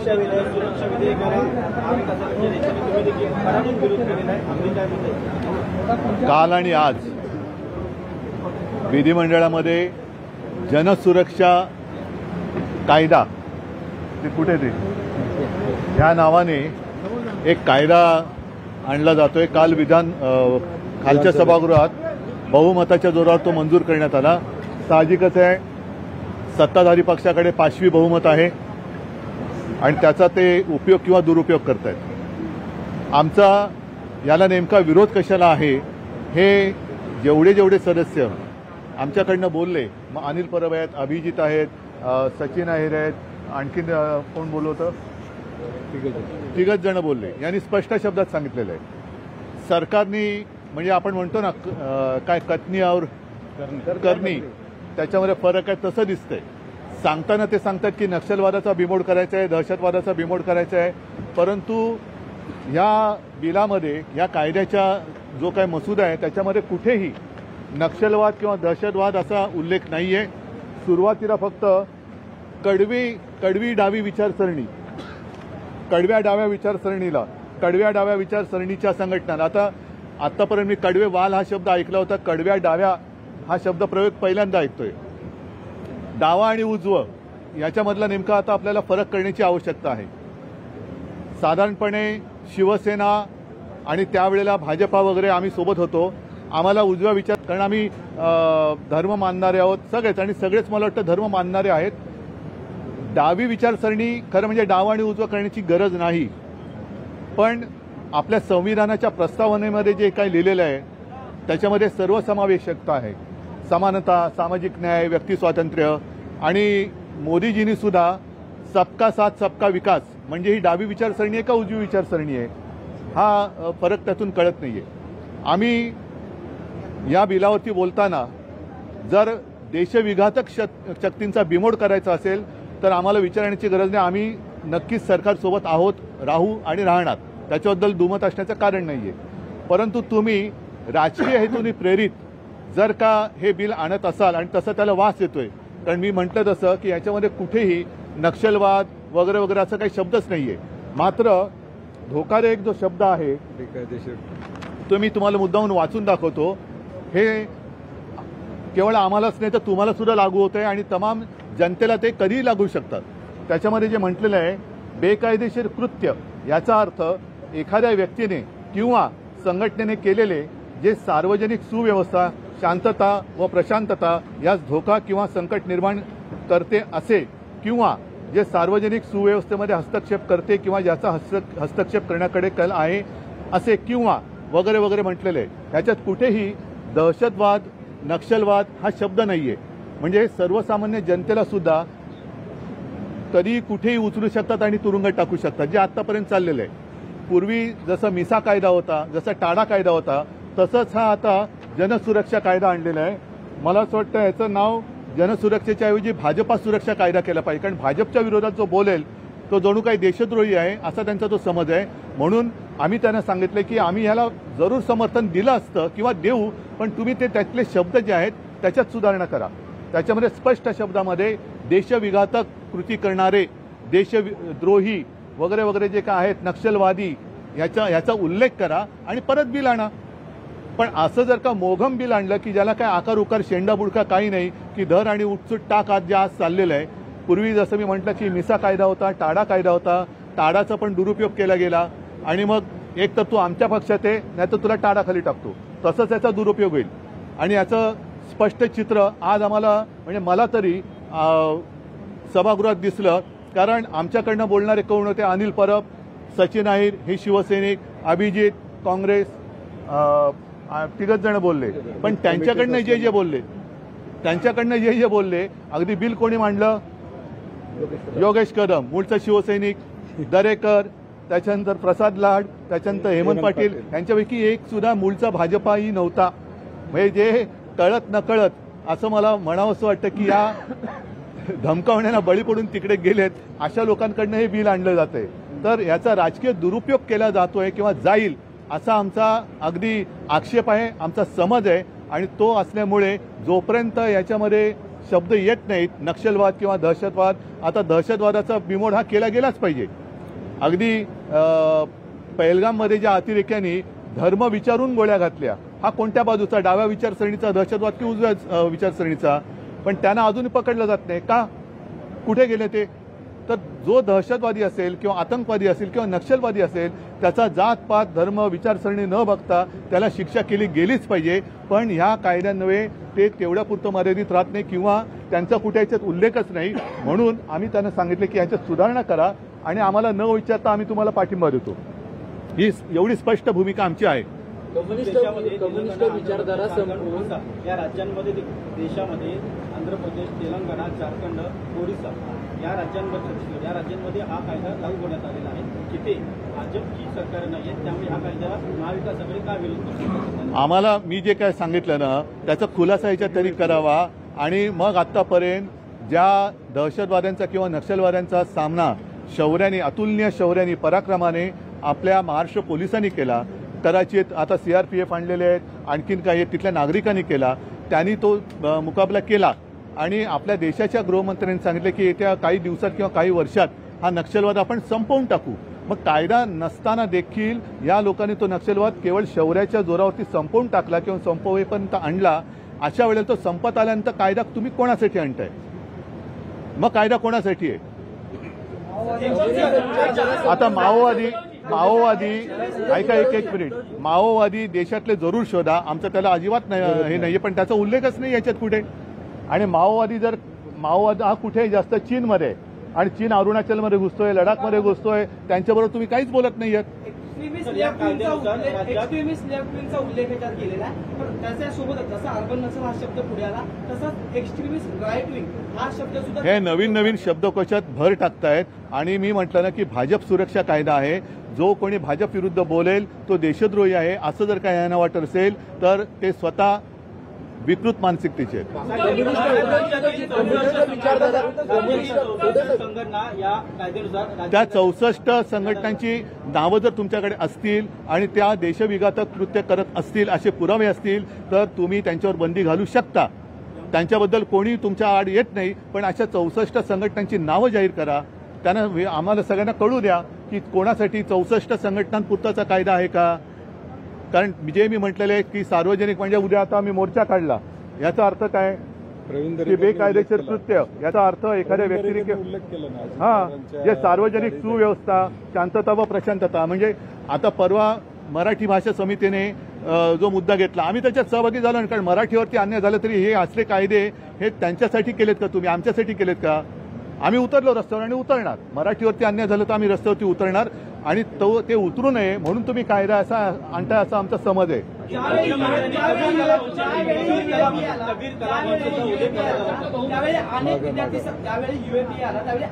सुरक्षा विधेयकाला आम्ही कसं देशाने तुम्ही देखील कराडून विरोध केलेला आहे. आम्ही काय म्हणतो काल आणि आज विधिमंडळामध्ये जनसुरक्षा कायदा ते कुठे ते ह्या नावाने एक कायदा आणला जातोय. काल खालच्या सभागृहात बहुमताच्या जोरावर तो मंजूर करण्यात आला. साहजिकच आहे, सत्ताधारी पक्षाकडे पाशवी बहुमत आहे आणि त्याचा ते उपयोग किंवा दुरुपयोग करतायत. आमचा याला नेमका विरोध कशाला आहे हे जेवढे सदस्य आमच्याकडनं बोलले, मग अनिल परब आहेत, अभिजित आहेत, सचिन अहिर आहेत, आणखीन कोण बोललं होतं, तिघच जण बोलले. यांनी स्पष्ट शब्दात सांगितलेलं आहे सरकारने, म्हणजे आपण म्हणतो ना काय कथनी और करणी, त्याच्यामध्ये फरक आहे तसं दिसतंय. सांगताना ते सांगतात की नक्षलवादाचा बिमोड करायचा आहे, दहशतवादाचा बिमोड करायचा आहे, परंतु या बिलामध्ये, या कायद्याच्या जो काय मसुदा आहे त्याच्यामध्ये कुठेही नक्षलवाद किंवा दहशतवाद असा उल्लेख नाही आहे. सुरुवातीला फक्त कडवी डावी विचारसरणी, कडव्या डाव्या विचारसरणीच्या संघटना. आतापर्यंत मी कडवे वाल हा शब्द ऐकला होता, कडव्या डाव्या हा शब्द प्रयोग पहिल्यांदा ऐकतोय. डावा आणि उजवं याच्यामधला नेमका आता आपल्याला फरक करण्याची आवश्यकता आहे. साधारणपणे शिवसेना आणि त्यावेळेला भाजपा वगैरे आम्ही सोबत होतो. आम्हाला उजव्या विचार, कारण आम्ही धर्म मानणारे आहोत सगळेच, आणि सगळेच मला वाटतं धर्म मानणारे आहेत. डावी विचारसरणी खरं म्हणजे डावा आणि उजवा करण्याची गरज नाही, पण आपल्या संविधानाच्या प्रस्तावनेमध्ये जे काही लिहिलेलं आहे त्याच्यामध्ये सर्वसमावेशकता आहे, समानता, सामाजिक न्याय, व्यक्ती स्वातंत्र्य, आणि मोदीजींनी सुद्धा सबका साथ सबका विकास, म्हणजे ही डावी विचारसरणी आहे का उजवी विचारसरणी आहे हा फरक त्यातून कळत नाहीये. आम्ही या बिलावरती बोलताना जर देशविघातक शक्तींचा बिमोड करायचा असेल तर आम्हाला विचारण्याची गरज नाही. आम्ही नक्कीच सरकारसोबत आहोत, राहू आणि राहणार, त्याच्याबद्दल दुमत असण्याचं कारण नाहीये. परंतु तुम्ही राजकीय हेतूने प्रेरित जर का हे बिल आणत असाल, आणि तसं त्याला वास येतोय, कारण मी म्हटलं तसं की याच्यामध्ये कुठेही नक्षलवाद वगैरे वगैरे असं काही शब्दच नाहीये. मात्र धोकादायक जो शब्द आहे तो मी तुम्हाला मुद्दामून वाचून दाखवतो. हे केवळ आम्हालाच नाही तर तुम्हाला सुद्धा लागू होत आहे आणि तमाम जनतेला ते कधीही लागू शकतात. त्याच्यामध्ये जे म्हटलेलं आहे, बेकायदेशीर कृत्य याचा अर्थ एखाद्या व्यक्तीने किंवा संघटनेने केलेले जे सार्वजनिक सुव्यवस्था, शांतता व प्रशांतता यास धोका किंवा संकट निर्माण करते असे, किंवा जे सार्वजनिक सुव्यवस्थेमध्ये हस्तक्षेप करते किंवा ज्याचा हस्तक्षेप करण्याकडे कल आहे असे, किंवा वगैरे वगैरे म्हटलेले. ह्याच्यात कुठेही दहशतवाद, नक्षलवाद हा शब्द नाहीये. म्हणजे सर्वसामान्य जनतेला सुद्धा कधी कुठेही उचलू शकतात आणि तुरुंगात टाकू शकतात, जे आतापर्यंत चाललेलं आहे. पूर्वी जसं मिसा कायदा होता, जसा टाडा कायदा होता, तसंच हा आता जनसुरक्षा कायदा आणलेला आहे. मला असं वाटतं याचं नाव जनसुरक्षेच्या ऐवजी भाजपा सुरक्षा कायदा केला पाहिजे, कारण भाजपच्या विरोधात जो बोलेल तो जणू काही देशद्रोही आहे असा त्यांचा तो समज आहे. म्हणून आम्ही त्यांना सांगितलं की आम्ही ह्याला जरूर समर्थन दिलं असतं किंवा देऊ, पण तुम्ही ते त्यातले शब्द जे आहेत त्याच्यात सुधारणा करा. त्याच्यामध्ये स्पष्ट शब्दामध्ये देशविघातक कृती करणारे, देशद्रोही वगैरे वगैरे जे काय आहेत, नक्षलवादी, याचा उल्लेख करा आणि परत बिल आणा. पण असं जर का मोघम बिल आणलं की ज्याला काय आकार उकार शेंडा बुडका काही नाही, की धर आणि उठसूट टाक आज जे आज चाललेलं आहे. पूर्वी जसं मी म्हटलं की मिसा कायदा होता, टाडा कायदा होता, टाडाचा पण दुरुपयोग केला गेला आणि मग एक तर तू आमच्या पक्षात आहे नाही तर तुला टाडाखाली टाकतो, तसंच याचा दुरुपयोग होईल. आणि याचं स्पष्ट चित्र आज आम्हाला, म्हणजे मला तरी सभागृहात दिसलं. कारण आमच्याकडनं बोलणारे कोण होते, अनिल परब, सचिन अहिर हे शिवसैनिक, अभिजित काँग्रेस, तिघच जण बोलले. पण त्यांच्याकडनं जे बोलले अगदी बिल कोणी मांडलं, योगेश कदम मूळचा शिवसैनिक, दरेकर, त्याच्यानंतर प्रसाद लाड, त्याच्यानंतर हेमंत पाटील, यांच्यापैकी एक सुद्धा मूळचा भाजपाही नव्हता. म्हणजे जे कळत नकळत असं मला म्हणावंसं वाटतं की या धमकावण्यांना बळी पडून तिकडे गेलेत अशा लोकांकडनं हे बिल आणलं जातंय. तर याचा राजकीय दुरुपयोग केला जातोय किंवा जाईल असा आमचा अगदी आक्षेप आहे, आमचा समज आहे. आणि तो असल्यामुळे जोपर्यंत याच्यामध्ये शब्द येत नाहीत, नक्षलवाद किंवा दहशतवाद. आता दहशतवादाचा बिमोड हा केला गेलाच पाहिजे. अगदी पहलगाममध्ये ज्या अतिरेक्यांनी धर्म विचारून गोळ्या घातल्या, हा कोणत्या बाजूचा, डाव्या विचारसरणीचा दहशतवाद की उजव्या विचारसरणीचा? पण त्यांना अजूनही पकडलं जात नाही का? कुठे गेले ते? तर जो दहशतवादी असेल किंवा आतंकवादी असेल किंवा नक्षलवादी असेल, त्याचा जात पात धर्म विचारसरणी न बघता त्याला शिक्षा केली गेलीच पाहिजे. पण ह्या कायद्यांमुळे ते तेवढ्यापुरतं मर्यादित राहत नाही किंवा त्यांचा कुठे याच्यात उल्लेखच नाही. म्हणून आम्ही त्यांना सांगितले की याच्यात सुधारणा करा आणि आम्हाला न विचारता आम्ही तुम्हाला पाठिंबा देतो. ही एवढी स्पष्ट भूमिका आमची आहे. कम्युनिस्ट विचारधारा संपवून या राज्यांमध्ये देशामध्ये आंध्र प्रदेश, तेलंगणा, झारखंड, ओरिसा या राज्यांमध्ये हा कायदा लागू करण्यात आलेला आहे. जिथे भाजपची सरकार नाही आहे, त्यामुळे हा कायदा महाविकास आघाडी का विरोध करते? आम्हाला मी जे काय सांगितलं ना त्याचा खुलासा याच्यात तरी करावा आणि मग आतापर्यंत ज्या दहशतवाद्यांचा किंवा नक्षलवाद्यांचा सामना शौर्याने, अतुलनीय शौर्याने, पराक्रमाने आपल्या महाराष्ट्र पोलिसांनी केला, कदाचित आता CRPF आणलेले आहेत, आणखीन काही तिथल्या नागरिकांनी केला, त्यांनी तो मुकाबला केला आणि आपल्या देशाच्या गृहमंत्र्यांनी सांगितले की येत्या काही दिवसात किंवा काही वर्षात हा नक्षलवाद आपण संपवून टाकू. मग कायदा नसताना देखील या लोकांनी तो नक्षलवाद केवळ शौर्याच्या जोरावरती संपवून टाकला किंवा संपवेपर्यंत आणला. अशा वेळेला तो संपत आल्यानंतर कायदा तुम्ही कोणासाठी आणताय? मग कायदा कोणासाठी आहे? आता माओवादी ऐका एक मिनिट, माओवादी देशातले जरूर शोधा, आमचं त्याला अजिबात हे नाहीये, पण त्याचा उल्लेखच नाही याच्यात कुठे. आणि माओवाद हा कुठे जास्त चीनमध्ये, आणि चीन अरुणाचलमध्ये घुसतोय, लडाखमध्ये घुसतोय, त्यांच्याबरोबर तुम्ही काहीच बोलत नाहीयेत. एक्स्ट्रीमिस्ट लेफ्ट विंगचा उल्लेख याच्यात केलेला आहे. पण त्याच्यासोबत जसा अर्बन नक्सल हा शब्द पुढे आला, तसाच एक्स्ट्रीमिस्ट राईट विंग हा शब्द सुद्धा हे नवीन शब्दकोशात भर टाकतायत. आणि मी म्हटलं ना की भाजप सुरक्षा कायदा आहे, जो कोणी भाजप विरुद्ध बोलेल तो देशद्रोही आहे, असं जर काय यांना वाटत असेल तर ते स्वतः विकृत मानसिकतेचे आहेत. त्या 64 संघटनांची नावं जर तुमच्याकडे असतील आणि त्या देशविघातक कृत्य करत असतील असे पुरावे असतील तर तुम्ही त्यांच्यावर बंदी घालू शकता. त्यांच्याबद्दल कोणी तुमच्या आड येत नाही, पण अशा 64 संघटनांची नावं जाहीर करा. त्यांना आम्हाला सगळ्यांना कळू द्या की कोणासाठी 64 संघटनांपुरताचा कायदा आहे का. कारण जे मी म्हटलेलं आहे की सार्वजनिक म्हणजे उद्या आता आम्ही मोर्चा काढला, याचा अर्थ काय की बेकायदेशीर कृत्य, याचा अर्थ एखाद्या व्यक्तीने जे सार्वजनिक सुव्यवस्था, शांतता व प्रशांतता. म्हणजे आता परवा मराठी भाषा समितीने जो मुद्दा घेतला, आम्ही त्याच्यात सहभागी झालो. कारण मराठीवरती अन्याय झालं तरी हे असले कायदे हे त्यांच्यासाठी केलेत का, तुम्ही आमच्यासाठी केलेत का? आम्ही उतरलो रस्त्यावर आणि उतरणार. मराठीवरती अन्याय झालं तर आम्ही रस्त्यावरती उतरणार आणि ते उतरू नये म्हणून तुम्ही कायदा असा आणताय असा आमचा समज आहे. त्यावेळी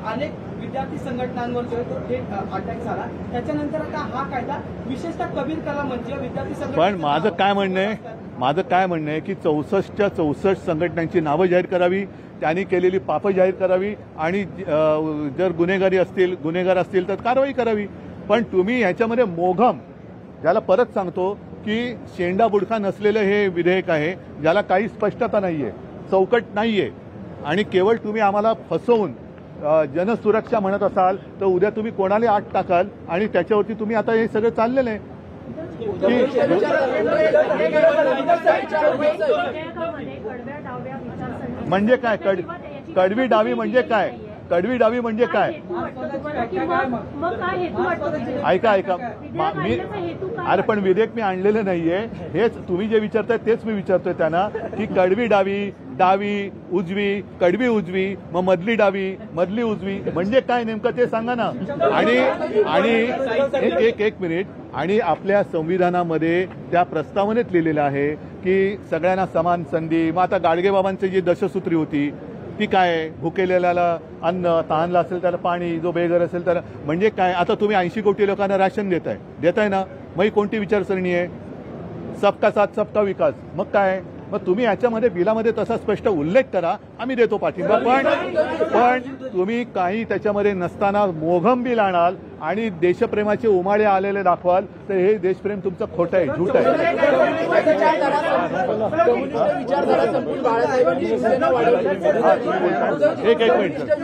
अनेक विद्यार्थी संघटनांवर जो थेट अटॅक झाला. त्याच्यानंतर आता हा कायदा विशेषतः कबीर कलाम म्हणजे विद्यार्थी संघटना. पण माझं काय म्हणणं आहे की 64 संघटनांची नावं जाहीर करावी, त्यांनी केलेली पापं जाहीर करावी आणि जर गुन्हेगार असतील तर कारवाई करावी. पण तुम्ही ह्याच्यामध्ये मोघम, ज्याला परत सांगतो की शेंडा बुडखा नसलेलं हे विधेयक आहे, ज्याला काही स्पष्टता नाहीये, चौकट नाहीये, आणि केवळ तुम्ही आम्हाला फसवून जनसुरक्षा म्हणत असाल तर उद्या तुम्ही कोणाला आत टाकाल आणि त्याच्यावरती तुम्ही आता हे सगळं चाललेलं आहे. म्हणजे काय कडवी डावी म्हणजे काय? कडवी डावी म्हणजे काय? ऐका अरे पण विधेयक मी आणलेलं नाहीये. हेच तुम्ही जे विचारताय तेच मी विचारतोय त्यांना की कडवी डावी उजवी, कडवी उजवी, मग मधली डावी, मधली उजवी म्हणजे काय नेमकं ते सांगा ना. आणि एक मिनिट, आणि आपल्या संविधानामध्ये त्या प्रस्तावनेत लिहिलेलं आहे की सगळ्यांना समान संधी. मग आता गाडगेबाबांची जी दशसूत्री होती ती काय? भुकेलेल्याला अन्न, तहानला असेल त्याला पाणी, जो बेघर असेल त्याला, म्हणजे काय? आता तुम्ही 80 कोटी लोकांना राशन देताय ना, मग ही कोणती विचारसरणी आहे? सबका साथ सबका विकास. मग काय? मग तुम्ही याच्यामध्ये बिलामध्ये तसा स्पष्ट उल्लेख करा, आम्ही देतो पाठिंबा. पण तुम्ही काही त्याच्यामध्ये नसताना मोघम बिल आणाल आणि देशप्रेमाचे उमाळे आलेले दाखवाल तर हे देशप्रेम तुमचं खोटं आहे, झूट आहे. कम्युनिस्ट विचारधारा संपून बाळासाहेबांनी शिवसेना वाढवली. एक मिनिट.